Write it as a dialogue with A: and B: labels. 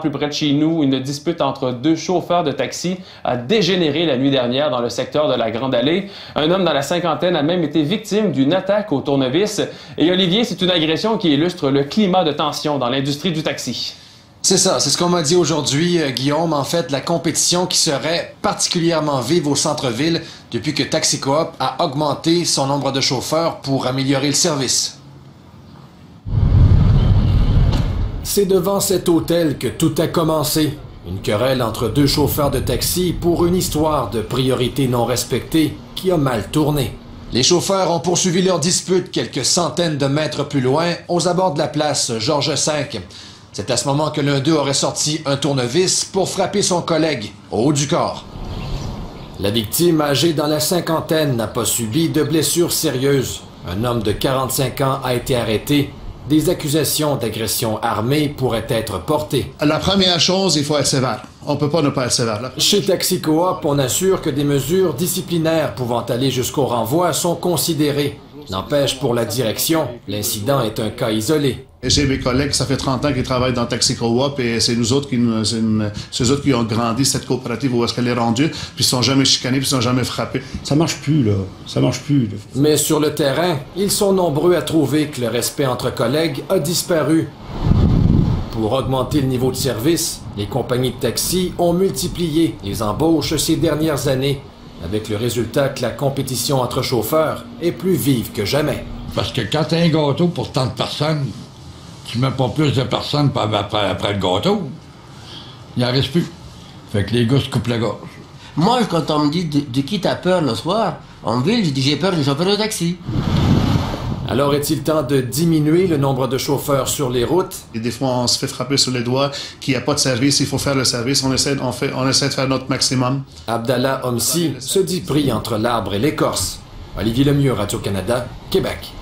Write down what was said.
A: Plus près de chez nous, une dispute entre deux chauffeurs de taxi a dégénéré la nuit dernière dans le secteur de la Grande Allée. Un homme dans la cinquantaine a même été victime d'une attaque au tournevis. Et Olivier, c'est une agression qui illustre le climat de tension dans l'industrie du taxi.
B: C'est ça, c'est ce qu'on m'a dit aujourd'hui, Guillaume. En fait, la compétition qui serait particulièrement vive au centre-ville depuis que Taxi Coop a augmenté son nombre de chauffeurs pour améliorer le service. C'est devant cet hôtel que tout a commencé. Une querelle entre deux chauffeurs de taxi pour une histoire de priorité non respectée qui a mal tourné. Les chauffeurs ont poursuivi leur dispute quelques centaines de mètres plus loin, aux abords de la place Georges V. C'est à ce moment que l'un d'eux aurait sorti un tournevis pour frapper son collègue au haut du corps. La victime, âgée dans la cinquantaine, n'a pas subi de blessures sérieuses. Un homme de 45 ans a été arrêté. Des accusations d'agression armée pourraient être portées.
C: La première chose, il faut être sévère. On ne peut pas ne pas être sévère. Là.
B: Chez Taxi Coop, on assure que des mesures disciplinaires pouvant aller jusqu'au renvoi sont considérées. N'empêche, pour la direction, l'incident est un cas isolé.
C: J'ai mes collègues, ça fait 30 ans qu'ils travaillent dans Taxi Coop et c'est nous autres c'est eux autres qui ont grandi cette coopérative où est-ce qu'elle est rendue, puis ils sont jamais chicanés, puis ils sont jamais frappés.
D: Ça marche plus, là. Ça marche plus. Là.
B: Mais sur le terrain, ils sont nombreux à trouver que le respect entre collègues a disparu. Pour augmenter le niveau de service, les compagnies de taxi ont multiplié les embauches ces dernières années, avec le résultat que la compétition entre chauffeurs est plus vive que jamais.
D: Parce que quand t'as un gâteau pour tant de personnes, tu mets pas plus de personnes après le gâteau. Il en reste plus. Fait que les gars se coupent la gorge.
E: Moi, quand on me dit de qui t'as peur le soir, en ville, je dis j'ai peur du chauffeur de taxi.
B: Alors est-il temps de diminuer le nombre de chauffeurs sur les routes?
C: Et des fois, on se fait frapper sur les doigts, qu'il n'y a pas de service, il faut faire le service, on essaie de faire notre maximum.
B: Abdallah Homsi se dit pris entre l'arbre et l'écorce. Olivier Lemieux, Radio-Canada, Québec.